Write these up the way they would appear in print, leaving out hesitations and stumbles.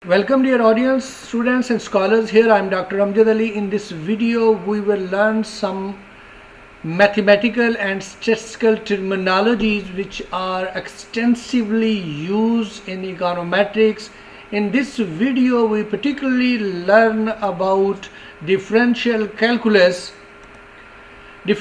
Welcome dear audience, students and scholars. Here I am Dr. Amjad Ali. In this video we will learn some mathematical and statistical terminologies which are extensively used in econometrics. In this video we particularly learn about differential calculus, the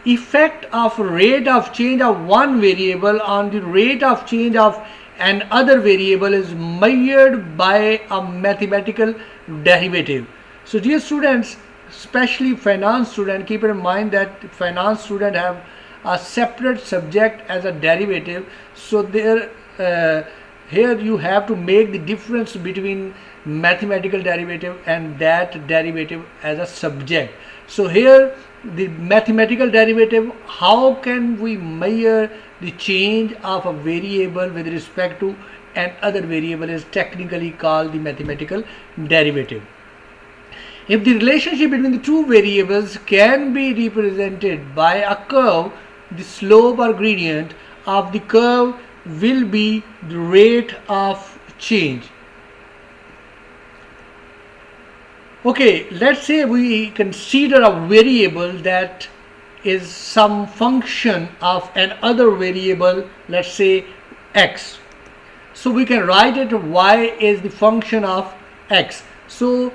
effect of rate of change of one variable on the rate of change of an other variable is measured by a mathematical derivative. So dear students, especially finance student, keep in mind that finance student have a separate subject as a derivative. So there here you have to make the difference between mathematical derivative and that derivative as a subject. So here the mathematical derivative, how can we measure the change of a variable with respect to another variable, is technically called the mathematical derivative. If the relationship between the two variables can be represented by a curve, the slope or gradient of the curve will be the rate of change. Okay, let's say we consider a variable that is some function of another variable, let's say x. So we can write it y is the function of x. So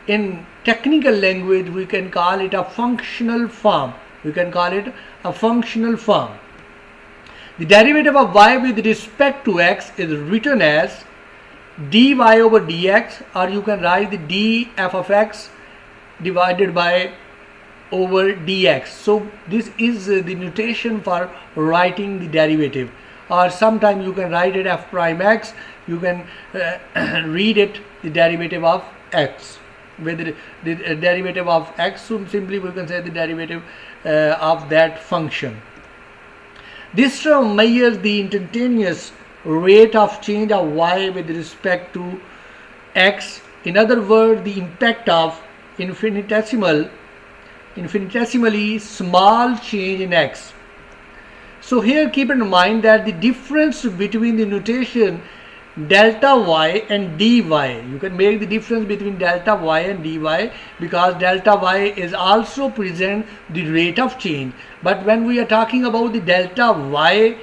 in technical language we can call it a functional form. The derivative of y with respect to x is written as dy over dx, or you can write the df of x divided by over dx. So this is the notation for writing the derivative, or sometimes you can write it f prime x. You can read it the derivative of x with the derivative of x. So simply we can say the derivative of that function. This term measures the instantaneous rate of change of y with respect to x. In other words, the impact of infinitesimally small change in x. So here keep in mind that the difference between the notation delta y and dy, you can make the difference between delta y and dy because delta y is also present the rate of change. But when we are talking about the delta y,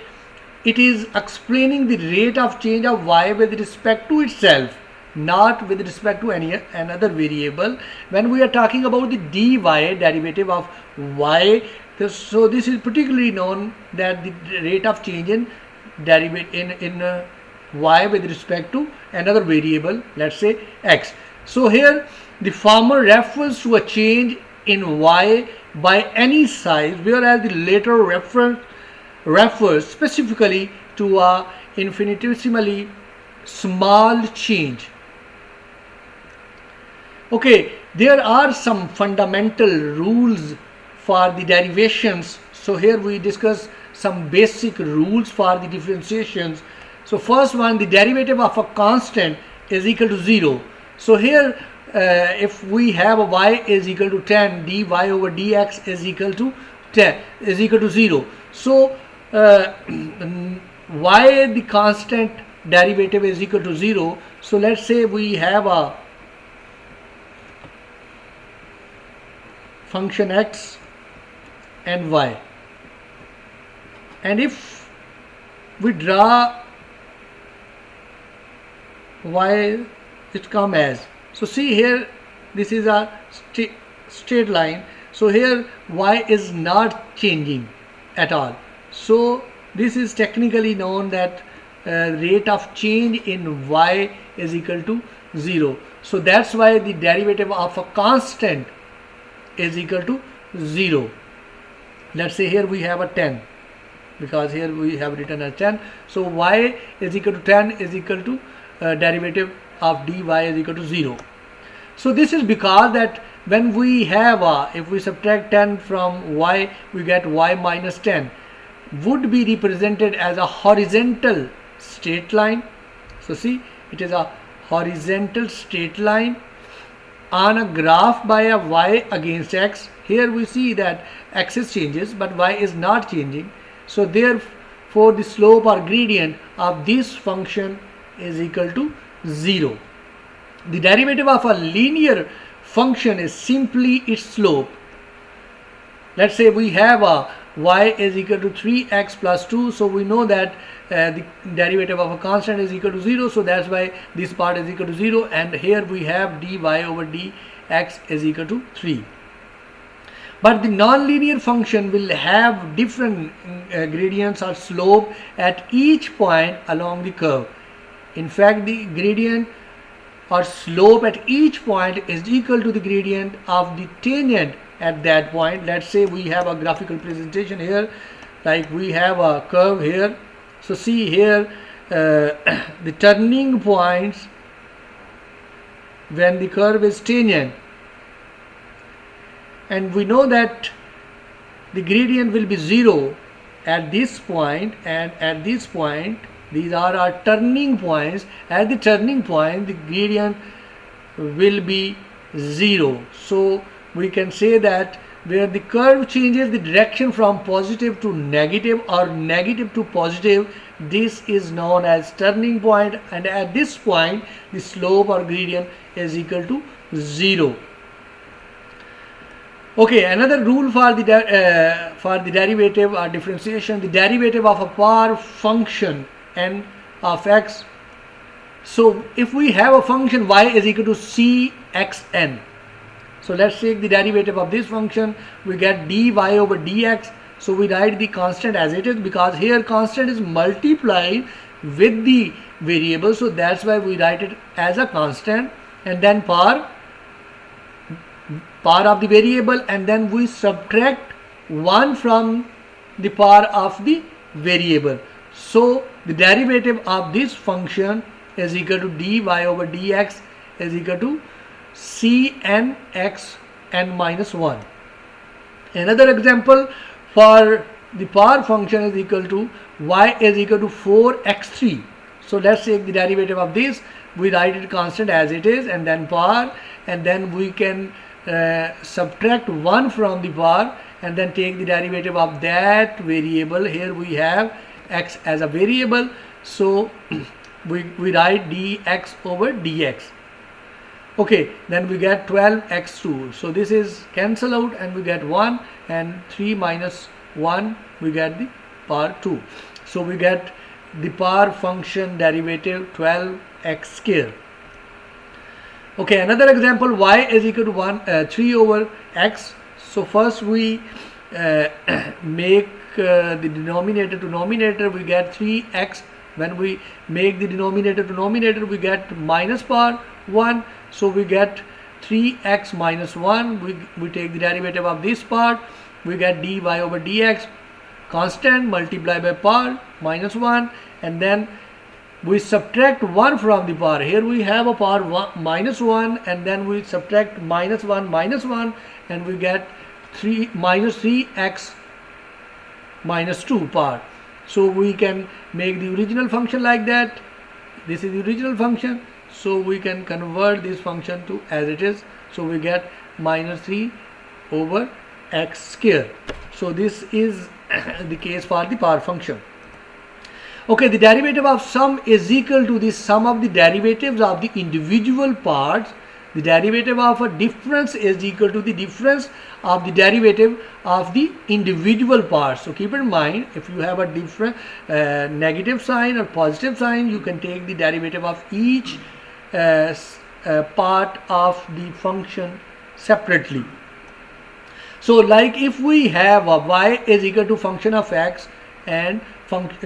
it is explaining the rate of change of y with respect to itself, not with respect to another variable. When we are talking about the dy, derivative of y, so this is particularly known that the rate of change in derivative in y with respect to another variable, let's say x. So here the former refers to a change in y by any size, whereas the later refers specifically to a infinitesimally small change. Okay, there are some fundamental rules for the derivations. So here we discuss some basic rules for the differentiations. So first one, the derivative of a constant is equal to 0. So here if we have a y is equal to 10, dy over dx is equal to 0. So y the constant derivative is equal to 0. So let's say we have a function x and y, and if we draw y, it come as, so see here this is a straight line. So here y is not changing at all. So this is technically known that rate of change in y is equal to 0. So that's why the derivative of a constant is equal to 0. Let's say here we have a 10, because here we have written as 10. So y is equal to 10 is equal to derivative of dy is equal to 0. So this is because that when we have if we subtract 10 from y, we get y minus 10 would be represented as a horizontal straight line. So see, it is a horizontal straight line on a graph by a y against x. Here we see that axis changes but y is not changing. So therefore the slope or gradient of this function is equal to 0. The derivative of a linear function is simply its slope. Let's say we have a y is equal to 3x plus 2, so we know that the derivative of a constant is equal to 0, so that's why this part is equal to 0, and here we have dy over dx is equal to 3. But the non-linear function will have different gradients or slope at each point along the curve. In fact, the gradient or slope at each point is equal to the gradient of the tangent at that point. Let's say we have a graphical presentation here, like we have a curve here. So see here the turning points when the curve is tangent, and we know that the gradient will be 0 at this point and at this point. These are our turning points. At the turning point the gradient will be 0. So we can say that where the curve changes the direction from positive to negative or negative to positive, this is known as turning point, and at this point the slope or gradient is equal to 0. Okay, another rule for the derivative or differentiation: the derivative of a power function n of x. So if we have a function y is equal to cxn, so let's take the derivative of this function, we get dy over dx. So we write the constant as it is, because here constant is multiplied with the variable, so that's why we write it as a constant, and then power of the variable, and then we subtract 1 from the power of the variable. So the derivative of this function is equal to dy over dx is equal to cn x n minus 1. Another example for the power function is equal to y is equal to 4x3. So let's take the derivative of this. We write it constant as it is, and then power, and then we can subtract 1 from the power, and then take the derivative of that variable. Here we have x as a variable, so we write dx over dx. Okay, then we get 12x2. So this is cancel out and we get 1, and 3 minus 1 we get the power 2. So we get the power function derivative 12x square. Okay, another example, y is equal to 3 over x. So first we make the denominator to numerator, we get 3x. When we make the denominator to numerator, we get minus power 1. So we get 3x minus 1. We take the derivative of this part, we get dy over dx, constant multiplied by power minus 1, and then we subtract 1 from the power. Here we have a power minus 1, and then we subtract minus 1, and we get 3 minus 3x minus 2 power. So we can make the original function like that. This is the original function, so we can convert this function to as it is. So we get minus 3 over x square. So this is the case for the power function. Okay, the derivative of sum is equal to the sum of the derivatives of the individual parts. The derivative of a difference is equal to the difference of the derivative of the individual parts. So keep in mind, if you have a different negative sign or positive sign, you can take the derivative of each part of the function separately. So like if we have a y is equal to function of x and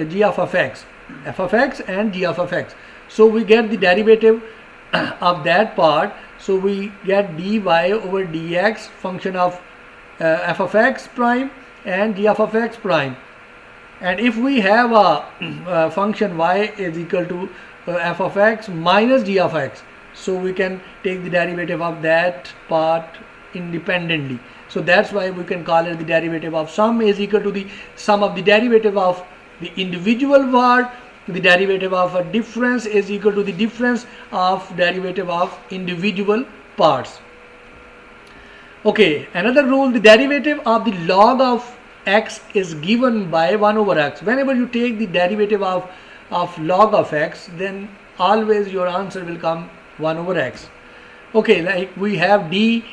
g of x, f of x and g of x. So we get the derivative of that part. So we get dy over dx function of f of x prime and g of x prime. And if we have a function y is equal to f of x minus g of x, so we can take the derivative of that part independently. So that's why we can call it the derivative of sum is equal to the sum of the derivative of the individual part. The derivative of a difference is equal to the difference of derivative of individual parts. Okay, another rule, the derivative of the log of x is given by 1 over x. Whenever you take the derivative of log of x, then always your answer will come 1 over x. Okay, like we have d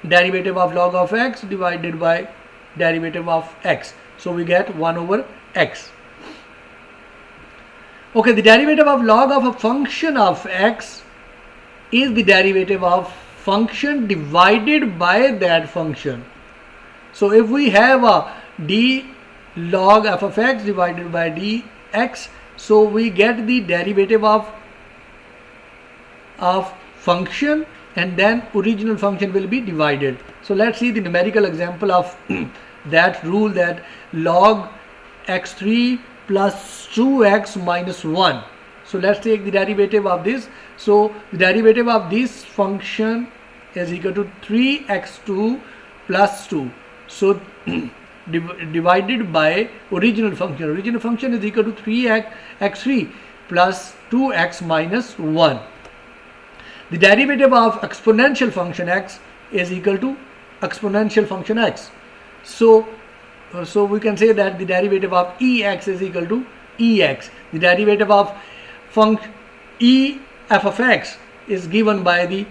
derivative of log of x divided by derivative of x. So we get 1 over x. Okay, the derivative of log of a function of x is the derivative of function divided by that function. So if we have a d log f of x divided by dx, so we get the derivative of function, and then original function will be divided. So let's see the numerical example of that rule, that log x3 plus 2x minus 1. So let's take the derivative of this. So the derivative of this function is equal to 3x2 plus 2. So divided by original function. Original function is equal to 3x3 plus 2x minus 1. The derivative of exponential function x is equal to exponential function x. So we can say that the derivative of ex is equal to ex. The derivative of function f of x is given by the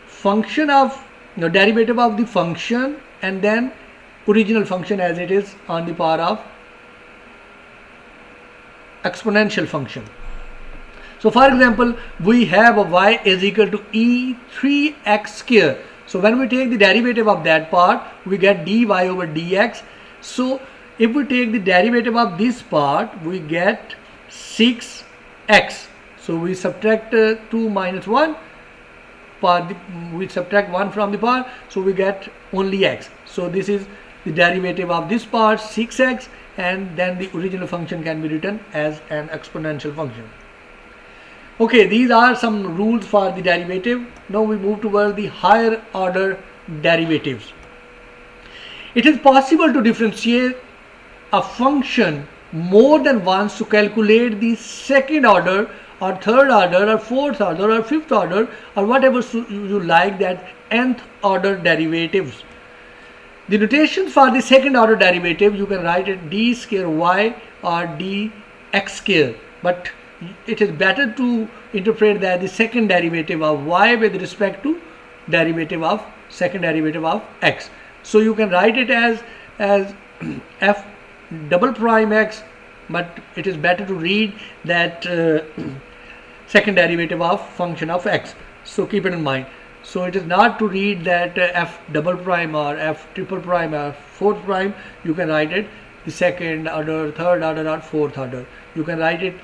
function of derivative of the function and then original function as it is on the power of exponential function. So for example, we have a y is equal to e3x square. So when we take the derivative of that part, we get dy over dx. So if we take the derivative of this part, we get 6x. So we subtract 2 minus 1, we subtract 1 from the part, so we get only x. So this is the derivative of this part, 6x, and then the original function can be written as an exponential function. Okay, these are some rules for the derivative. Now we move towards the higher order derivatives. It is possible to differentiate a function more than once to calculate the second order or third order or fourth order or fifth order or whatever you like, that nth order derivatives. The notations for the second order derivative, you can write it d square y or dx square, but it is better to interpret that the second derivative of y with respect to second derivative of x. So you can write it as f double prime x, but it is better to read that second derivative of function of x. So keep it in mind. So it is not to read that f double prime or f triple prime or fourth prime. You can write it the second order, third order or fourth order. You can write it.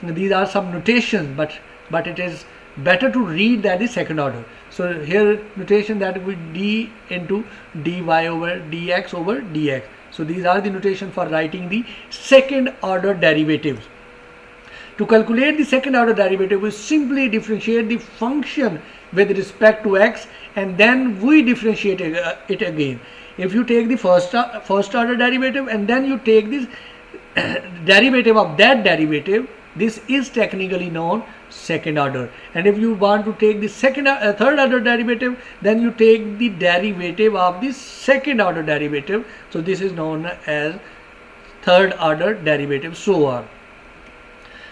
These are some notation, but it is better to read that the second order. So here notation that will be d into dy over dx over dx. So these are the notation for writing the second order derivatives. To calculate the second order derivative, we simply differentiate the function with respect to x, and then we differentiate it again. If you take the first order derivative and then you take this derivative of that derivative, this is technically known second order. And if you want to take the third order derivative, then you take the derivative of the second order derivative. So this is known as third order derivative, so on.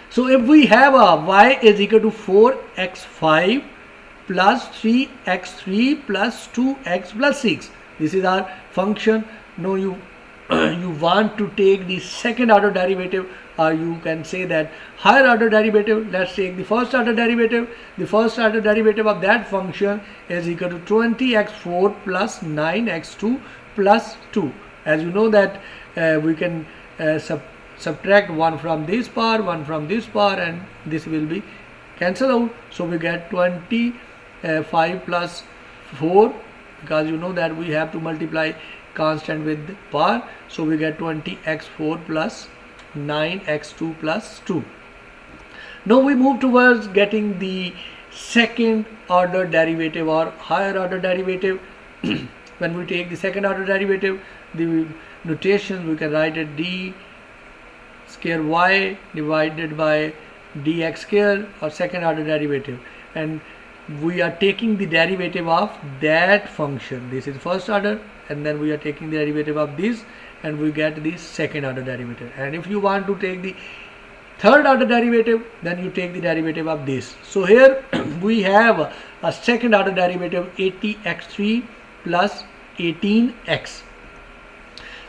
So if we have a y is equal to 4x5 plus 3x3 plus 2x plus 6, this is our function. Now you want to take the second order derivative, or you can say that higher order derivative. Let's take the first order derivative. The first order derivative of that function is equal to 20x4 plus 9x2 plus 2. As you know that we can subtract 1 from this part, 1 from this part, and this will be cancelled out. So we get 25 plus 4, because you know that we have to multiply constant with the power. So we get 20x4 plus 9x2 plus 2. Now we move towards getting the second order derivative or higher order derivative. When we take the second order derivative, the notation we can write it d square y divided by dx square, or second order derivative, and we are taking the derivative of that function. This is first order, and then we are taking the derivative of this, and we get the second order derivative. And if you want to take the third order derivative, then you take the derivative of this. So here we have a second order derivative 80x3 plus 18x.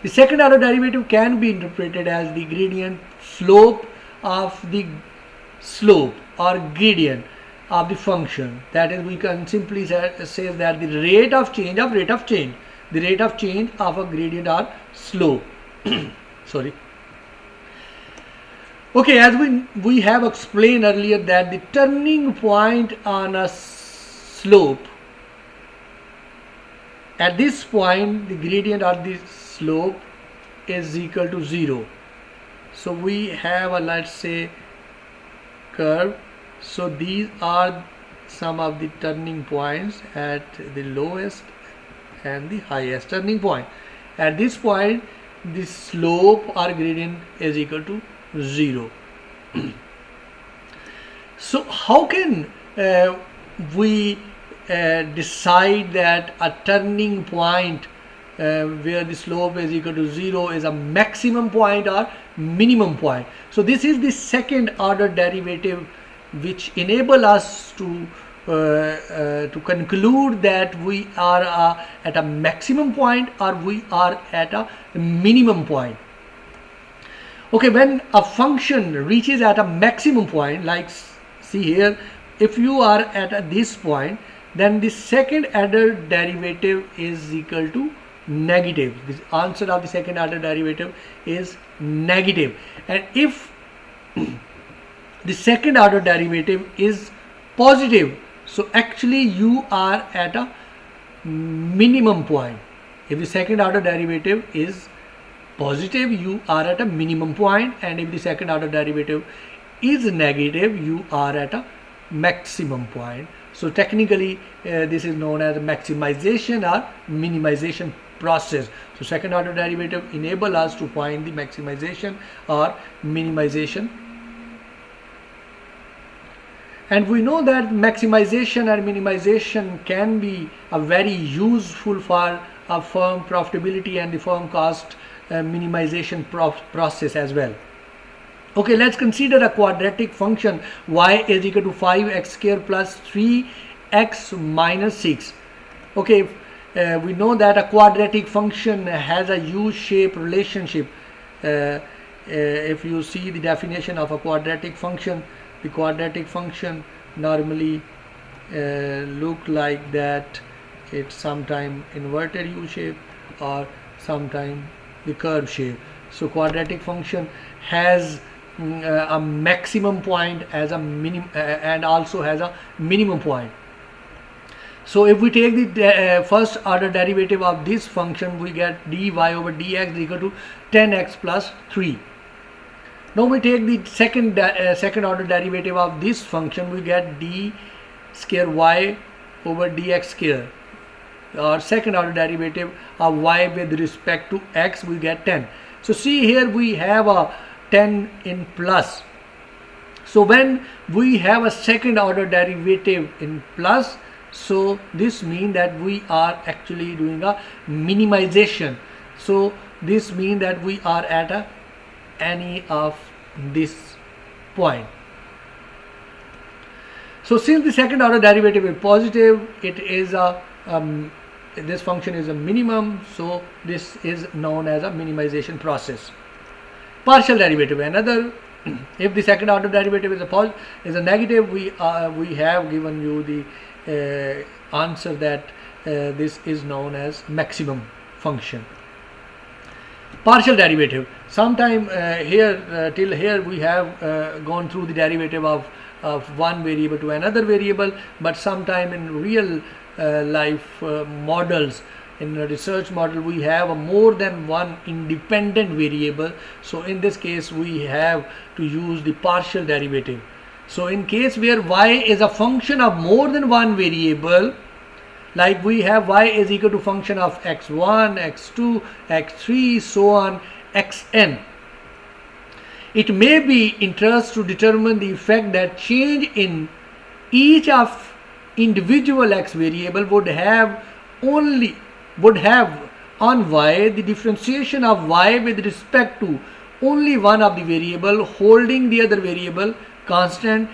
The second order derivative can be interpreted as the gradient slope of the slope or gradient of the function. That is, we can simply say that the rate of change of a gradient or slope. Sorry. Okay, as we have explained earlier that the turning point on a slope, at this point the gradient or the slope is equal to 0. So we have a, let's say, curve. So these are some of the turning points at the lowest and the highest turning point. At this point the slope or gradient is equal to 0. So how can we decide that a turning point where the slope is equal to 0 is a maximum point or minimum point? So this is the second order derivative which enable us to conclude that we are at a maximum point or we are at a minimum point. Okay, when a function reaches at a maximum point, like see here, if you are at this point, then the second order derivative is equal to negative. The answer of the second order derivative is negative. And if the second order derivative is positive, so actually you are at a minimum point. If the second order derivative is positive, you are at a minimum point, and if the second order derivative is negative, you are at a maximum point. So technically this is known as a maximization or minimization process. So second order derivative enable us to find the maximization or minimization. And we know that maximization or minimization can be a very useful for a firm profitability and the firm cost minimization process as well. Okay, let's consider a quadratic function y is equal to 5x square plus 3x minus 6. Okay, we know that a quadratic function has a U-shaped relationship. If you see the definition of a quadratic function, the quadratic function normally look like that. It's sometime inverted U shape or sometime the curve shape. So quadratic function has a maximum point as a minimum and also has a minimum point. So if we take the first order derivative of this function, we get dy over dx is equal to 10x plus 3. Now we take the second order derivative of this function, we get d square y over dx square. Our second order derivative of y with respect to x, we get 10. So see here we have a 10 in plus. So when we have a second order derivative in plus, so this means that we are actually doing a minimization. So this means that we are at any of this point. So since the second order derivative is positive, it is a this function is a minimum, so this is known as a minimization process. Partial derivative, another. If the second order derivative is a negative, we have given you the answer that this is known as maximum function. Partial derivative. Sometime till here we have gone through the derivative of one variable to another variable, but sometime in real life models, in a research model, we have more than one independent variable. So in this case we have to use the partial derivative. So in case where y is a function of more than one variable, like we have y is equal to function of x1, x2, x3, so on, xn. It may be interest to determine the effect that change in each of individual x variable would have on y. The differentiation of y with respect to only one of the variable holding the other variable constant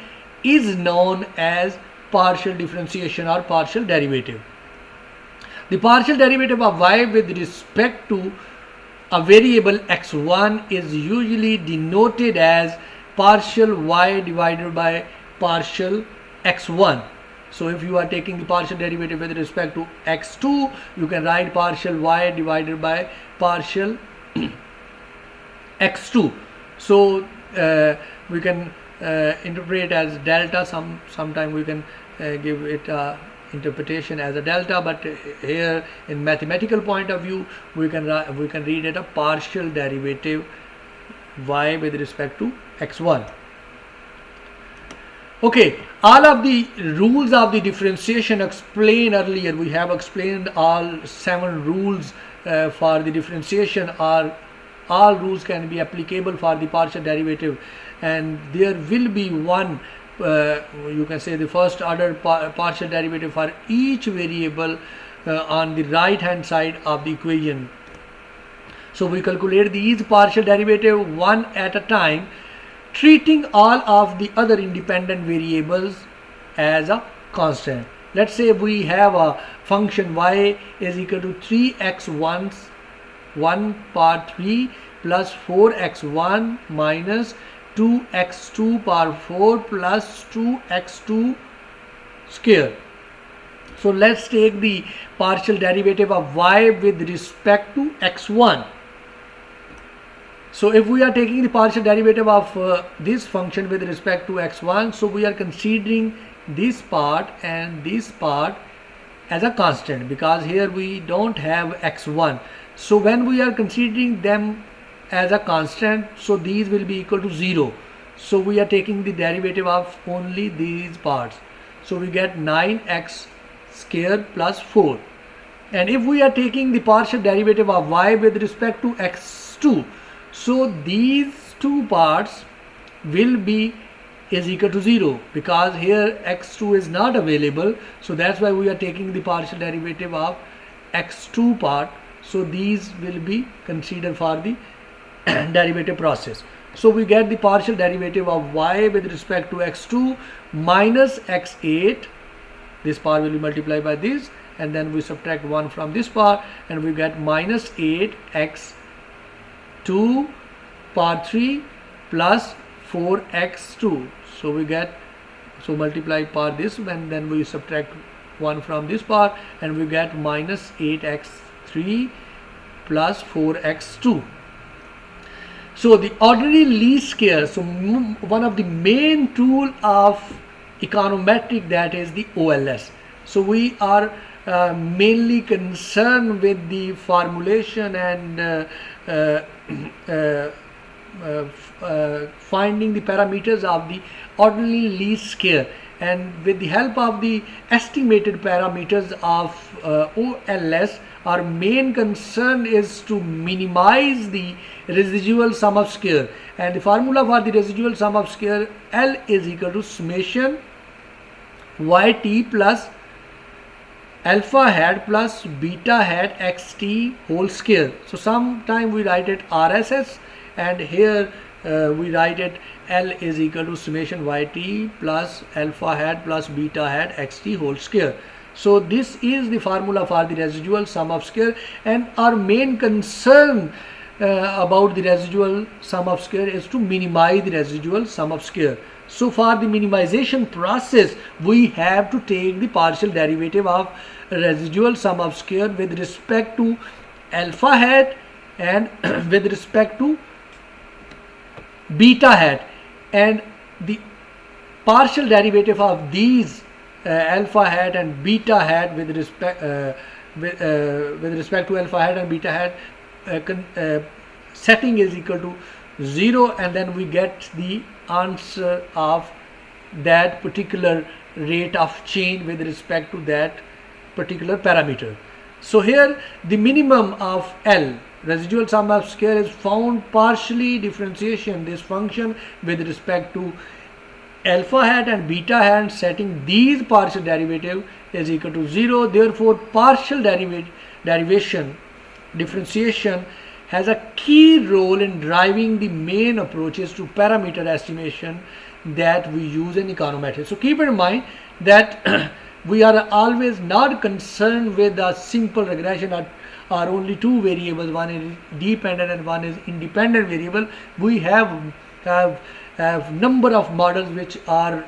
is known as partial differentiation or partial derivative. The partial derivative of y with respect to a variable x1 is usually denoted as partial y divided by partial x1. So if you are taking the partial derivative with respect to x2, you can write partial y divided by partial x2. So we can interpret as delta. Sometime we can give it a interpretation as a delta, but here in mathematical point of view we can read it a partial derivative y with respect to x1. Okay, all of the rules of the differentiation explained earlier. We have explained all 7 rules for the differentiation. All rules can be applicable for the partial derivative, and there will be one you can say the first order partial derivative for each variable on the right hand side of the equation. So we calculate these partial derivative one at a time, treating all of the other independent variables as a constant. Let's say we have a function y is equal to 3x1 power 3 plus 4x1 minus 2x2 power 4 plus 2x2 square. So let's take the partial derivative of y with respect to x1. So if we are taking the partial derivative of this function with respect to x1, so we are considering this part and this part as a constant, because here we don't have x1. So when we are considering them as a constant, so these will be equal to 0. So we are taking the derivative of only these parts. So we get 9x square plus 4. And if we are taking the partial derivative of y with respect to x2, so these two parts will be is equal to 0, because here x2 is not available. So that's why we are taking the partial derivative of x2 part. So these will be considered for the derivative process. So we get the partial derivative of y with respect to x2 minus x8. This part will be multiplied by this, and then we subtract 1 from this part, and we get minus 8x2 power 3 plus 4x2. So we get, so multiply part this, and then we subtract 1 from this part, and we get minus 8x3 plus 4x2. So the ordinary least square, so one of the main tool of econometric, that is the OLS. So we are mainly concerned with the formulation and finding the parameters of the ordinary least square, and with the help of the estimated parameters of OLS, our main concern is to minimize the residual sum of square. And the formula for the residual sum of square, L is equal to summation yt plus alpha hat plus beta hat xt whole square. So sometime we write it RSS, and here we write it L is equal to summation yt plus alpha hat plus beta hat xt whole square. So this is the formula for the residual sum of square, and our main concern about the residual sum of square is to minimize the residual sum of square. So for the minimization process, we have to take the partial derivative of residual sum of square with respect to alpha hat and with respect to beta hat, and the partial derivative of these alpha hat and beta hat with respect to alpha hat and beta hat setting is equal to 0, and then we get the answer of that particular rate of change with respect to that particular parameter. So here the minimum of L, residual sum of square, is found partially differentiation this function with respect to alpha hat and beta hat, setting these partial derivative is equal to 0. Therefore partial differentiation has a key role in driving the main approaches to parameter estimation that we use in econometrics. So keep in mind that we are always not concerned with a simple regression or only two variables, one is dependent and one is independent variable. We have number of models which are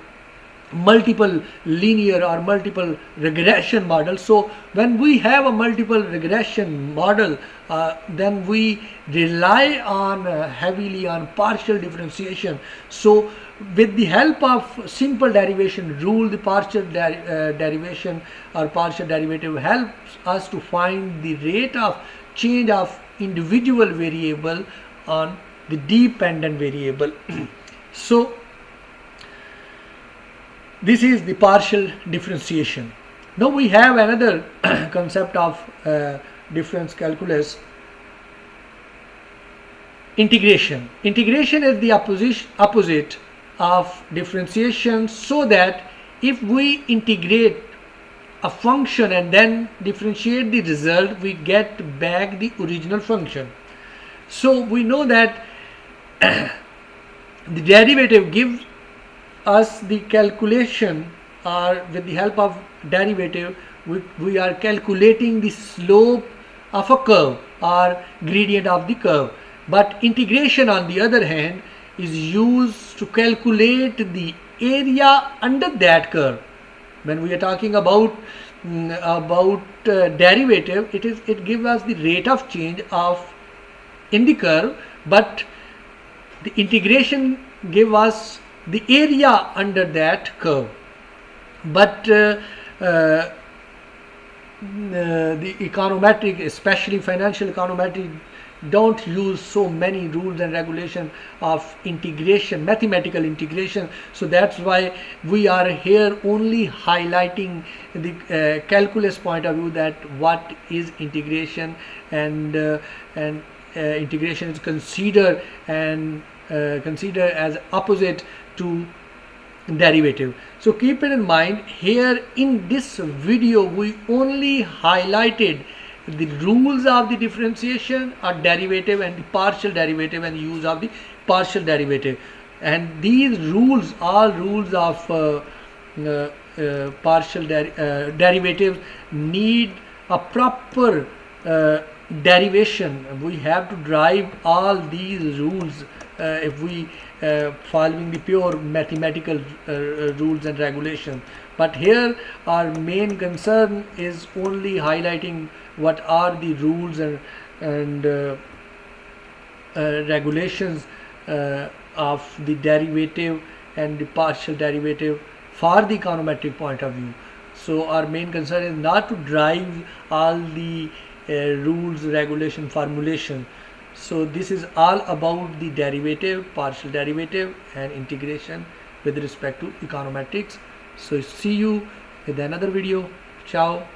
multiple linear or multiple regression models. So when we have a multiple regression model, then we rely on heavily on partial differentiation. So with the help of simple derivation rule, the partial derivation or partial derivative helps us to find the rate of change of individual variable on the dependent variable. So this is the partial differentiation. Now we have another concept of difference calculus, integration. Integration is the opposite of differentiation, so that if we integrate a function and then differentiate the result, we get back the original function. So we know that the derivative gives us the calculation, or with the help of derivative we are calculating the slope of a curve or gradient of the curve. But integration on the other hand is used to calculate the area under that curve. When we are talking about derivative, it gives us the rate of change of in the curve, but the integration gives us the area under that curve. But the econometric, especially financial econometric, don't use so many rules and regulations of integration, mathematical integration. So that's why we are here only highlighting the calculus point of view, that what is integration, and integration is considered as opposite to derivative. So keep it in mind, here in this video we only highlighted the rules of the differentiation or derivative and the partial derivative and use of the partial derivative. And these rules, all rules of partial derivatives, need a proper derivation. We have to drive all these rules if we following the pure mathematical rules and regulations. But here our main concern is only highlighting what are the rules and regulations of the derivative and the partial derivative for the econometric point of view. So our main concern is not to drive all the rules, regulation, formulation. So this is all about the derivative, partial derivative and integration with respect to econometrics. So see you with another video. Ciao.